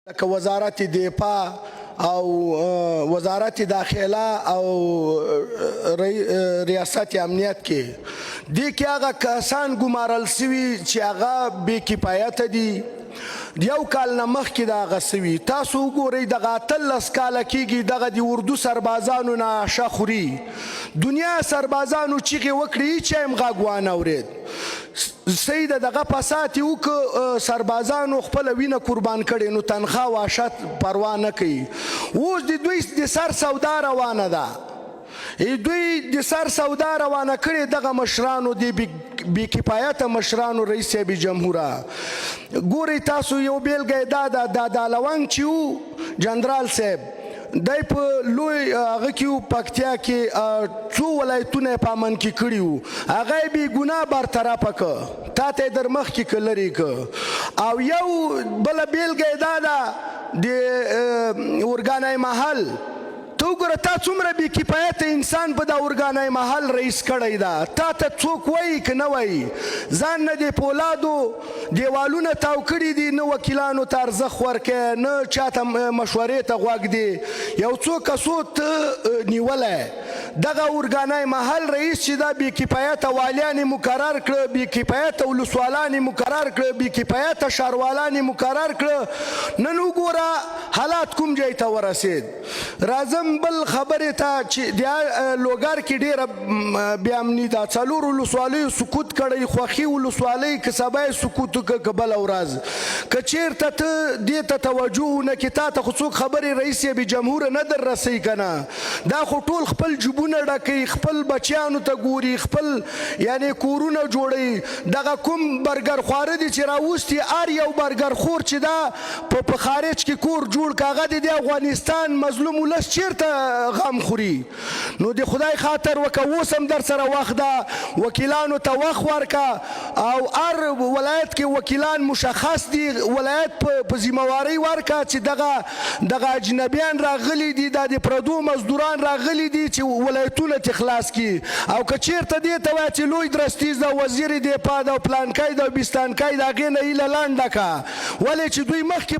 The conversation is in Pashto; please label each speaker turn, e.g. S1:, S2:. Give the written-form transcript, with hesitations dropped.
S1: لکه وزارت دفاع او وزارت داخله او ریاست امنیت کې دې کې هغه کسان ګمارل سوي چې هغه بې کفایته دي. یو کال نه مخکې د هغه سوي تاسو وګورئ دغه 18 کاله کېږي دغه د اردو سربازانو نه آشه خوري. دنیا سربازانو چیغې وکړې هېچ چا هم غږ وانه اورېد. صحیح ده دغه فساد یې وکړه سربازانو خپله وینه قربان کړې نو تنخوا و آشه پروا نه کوي. اوس د دوی د سر سودا روانه ده. دوی د سر سودا روانه کړې دغه مشرانو د بې کفایته مشرانو رئیس صاحب جمهوره. ګورئ تاسو یو بیلګه یې دا ده دا دالونګ چې و جنرال صاحب دی په لوی هغه کې و پکتیا کې څو ولایتونه یې په امن کې کړي وو هغه یې بې ګناه برطرفه که تا ته یې در مخکې که لرې که. او یو بله بیلګه یې دا ده د اورګانای محل ته وګوره تا څومره بې کفایته انسان په دا اورګانای محل رئیس کړی ده. تا ته څوک وایي که نه وایي ځان نه د پولادو دیوالونه تاو کړي دي نه وکیلانو ته ارزښت ورکوي نه چاته مشورې ته غوږ دی. یو څو کسو ته نیولی دغه اورګانای محل رئیس چې دا بې کفایته والیان یې مقرر کړه بې کفایته ولسوالان یې مقرر کړه بې کفایته ښاروالان یې مقرر کړه. نن وګوره حالات کوم ځای ته ورسېد. راځم بل خبرې ته چې د لوګر کې ډېره بې امني ده. 4 ولسوالیو سقوط کړی خوښي ولسوالۍ که سبا یې سقوط وکړه که بله ورځ که چېرته ته دې ته توجه ونه کړې تا ته خو څوک خبرې رئیس صاحب جمهوره نه در رسوي که نه. دا خو ټول خپل جیبونه ډکوي خپل بچیانو ته ګوري خپل یعنې کورونه جوړوي. دغه کوم برګر خواره دي چې راوستي هر یو برګر خور چې دا په خارج کې کور جوړ که هغه د افغانستان مظلوم ولس چېرته غم خوري. نو د خدای خاطر وکه اوس هم در سره وخت ده وکیلانو ته وخت ورکه او هر ولایت کې وکیلان مشخص دي ولایت په ذمهوارۍ ورکه چې دغه اجنبیان راغلي دي دا د پردو مزدوران راغلي دي چې ولایتونه ترې خلاص کړي. او که چېرته دې ته وایه چې لوی درستیز ده وزیر دفاع ده او پلانکی ده او بیستانکی د هغې نه هیله لنډه که ولې چې دوی مخکې